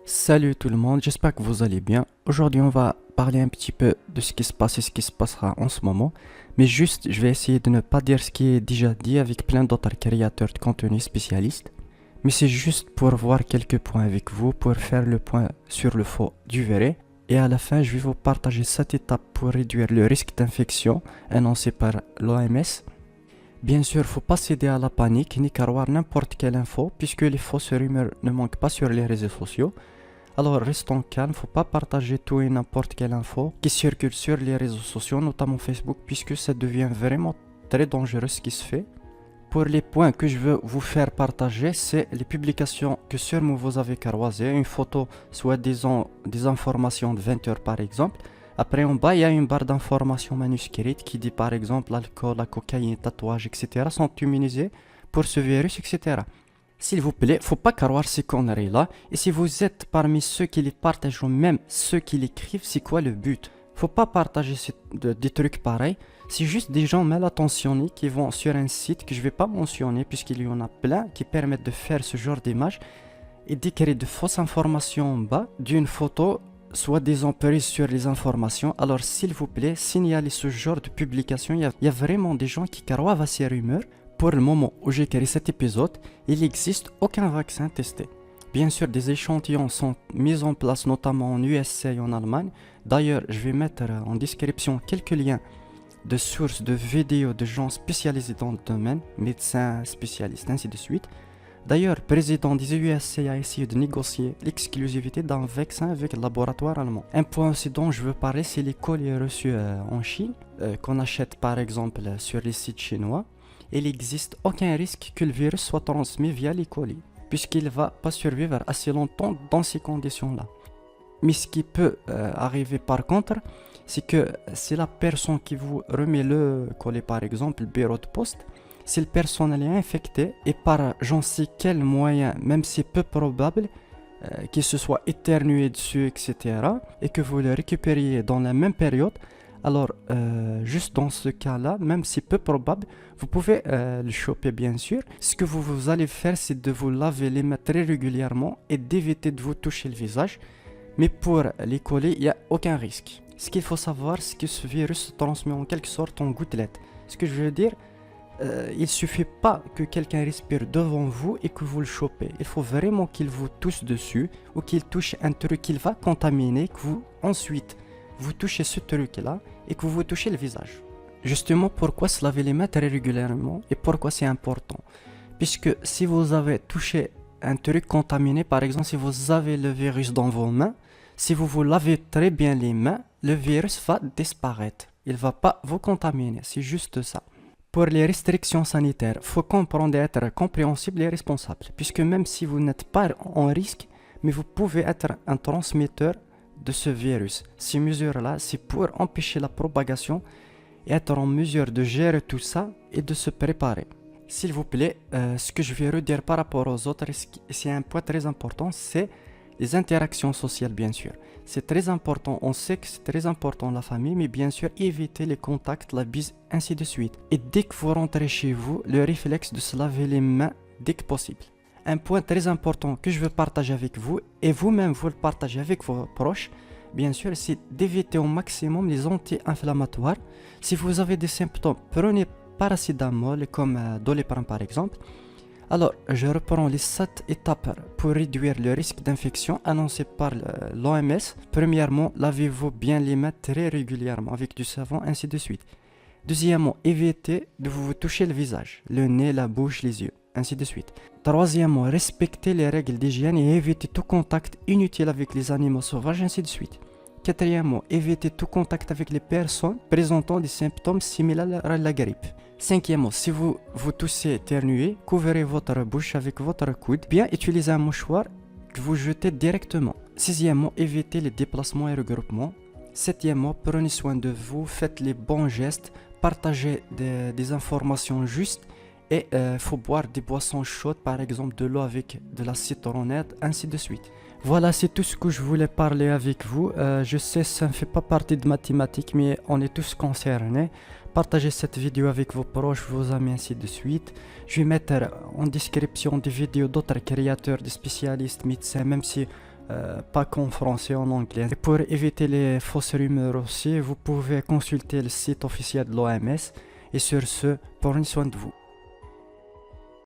Salut tout le monde, j'espère que vous allez bien. Aujourd'hui, on va parler un petit peu de ce qui se passe et ce qui se passera en ce moment. Mais juste, je vais essayer de ne pas dire ce qui est déjà dit avec plein d'autres créateurs de contenu spécialistes. Mais c'est juste pour voir quelques points avec vous, pour faire le point sur le faux du vrai. Et à la fin, je vais vous partager cette étape pour réduire le risque d'infection annoncé par l'OMS. Bien sûr, faut pas céder à la panique ni croire n'importe quelle info, puisque les fausses rumeurs ne manquent pas sur les réseaux sociaux. Alors restons calmes, faut pas partager tout et n'importe quelle info qui circule sur les réseaux sociaux, notamment Facebook, puisque ça devient vraiment très dangereux ce qui se fait. Pour les points que je veux vous faire partager, c'est les publications que sûrement vous avez croisées, une photo soi-disant des informations de 20 heures par exemple. Après en bas, il y a une barre d'informations manuscrite qui dit par exemple l'alcool, la cocaïne, tatouage, etc. sont immunisés pour ce virus, etc. S'il vous plaît, faut pas croire ces conneries-là. Et si vous êtes parmi ceux qui les partagent ou même ceux qui l'écrivent, c'est quoi le but? Faut pas partager des trucs pareils. C'est juste des gens mal intentionnés qui vont sur un site que je vais pas mentionner puisqu'il y en a plein qui permettent de faire ce genre d'image et d'écrire de fausses informations en bas d'une photo soi-disant prise sur les informations. Alors s'il vous plaît, signalez ce genre de publication. Il y a vraiment des gens qui croient à ces rumeurs. Pour le moment où j'écris cet épisode, il n'existe aucun vaccin testé. Bien sûr, des échantillons sont mis en place notamment en USA et en Allemagne. D'ailleurs, je vais mettre en description quelques liens de sources de vidéos de gens spécialisés dans le domaine, médecins, spécialistes, ainsi de suite. D'ailleurs, le président des USA a essayé de négocier l'exclusivité d'un vaccin avec le laboratoire allemand. Un point aussi dont je veux parler, c'est les colis reçus en Chine, qu'on achète par exemple sur les sites chinois. Il n'existe aucun risque que le virus soit transmis via les colis, puisqu'il ne va pas survivre assez longtemps dans ces conditions-là. Mais ce qui peut arriver par contre, c'est que si la personne qui vous remet le colis, par exemple le bureau de poste, si le personnel est infecté et par j'en sais quel moyen, même si peu probable, qu'il se soit éternué dessus, etc., et que vous le récupériez dans la même période, alors juste dans ce cas-là, même si peu probable, vous pouvez le choper bien sûr. Ce que vous allez faire, c'est de vous laver les mains très régulièrement et d'éviter de vous toucher le visage. Mais pour les colis, il n'y a aucun risque. Ce qu'il faut savoir, c'est que ce virus se transmet en quelque sorte en gouttelettes. Ce que je veux dire, il suffit pas que quelqu'un respire devant vous et que vous le chopez. Il faut vraiment qu'il vous touche dessus ou qu'il touche un truc qu'il va contaminer, que vous ensuite vous touchez ce truc là et que vous vous touchez le visage. Justement, pourquoi se laver les mains très régulièrement et pourquoi c'est important? Puisque si vous avez touché un truc contaminé, par exemple si vous avez le virus dans vos mains, si vous vous lavez très bien les mains, le virus va disparaître. Il va pas vous contaminer, c'est juste ça. Pour les restrictions sanitaires, il faut comprendre et être compréhensible et responsable, puisque même si vous n'êtes pas en risque, mais vous pouvez être un transmetteur de ce virus. Ces mesures-là, c'est pour empêcher la propagation et être en mesure de gérer tout ça et de se préparer. S'il vous plaît, ce que je vais redire par rapport aux autres, c'est un point très important, c'est les interactions sociales bien sûr. C'est très important, on sait que c'est très important la famille, mais bien sûr évitez les contacts, la bise, ainsi de suite. Et dès que vous rentrez chez vous, le réflexe de se laver les mains dès que possible. Un point très important que je veux partager avec vous, et vous-même vous le partagez avec vos proches, bien sûr, c'est d'éviter au maximum les anti-inflammatoires. Si vous avez des symptômes, prenez paracétamol comme Doliprane par exemple. Alors, je reprends les 7 étapes pour réduire le risque d'infection annoncé par l'OMS. Premièrement, lavez-vous bien les mains très régulièrement avec du savon, ainsi de suite. Deuxièmement, évitez de vous toucher le visage, le nez, la bouche, les yeux, ainsi de suite. Troisièmement, respectez les règles d'hygiène et évitez tout contact inutile avec les animaux sauvages, ainsi de suite. Quatrièmement, évitez tout contact avec les personnes présentant des symptômes similaires à la grippe. Cinquièmement, si vous toussez et éternuez, couvrez votre bouche avec votre coude. Bien, utilisez un mouchoir que vous jetez directement. Sixièmement, évitez les déplacements et regroupements. Septièmement, prenez soin de vous, faites les bons gestes, partagez des informations justes et faut boire des boissons chaudes, par exemple de l'eau avec de la citronnette, ainsi de suite. Voilà, c'est tout ce que je voulais parler avec vous. Je sais, ça ne fait pas partie de mathématiques, mais on est tous concernés. Partagez cette vidéo avec vos proches, vos amis, ainsi de suite. Je vais mettre en description des vidéos d'autres créateurs, des spécialistes, médecins, même si pas qu'en français, en anglais. Et pour éviter les fausses rumeurs aussi, vous pouvez consulter le site officiel de l'OMS. Et sur ce, prenez soin de vous.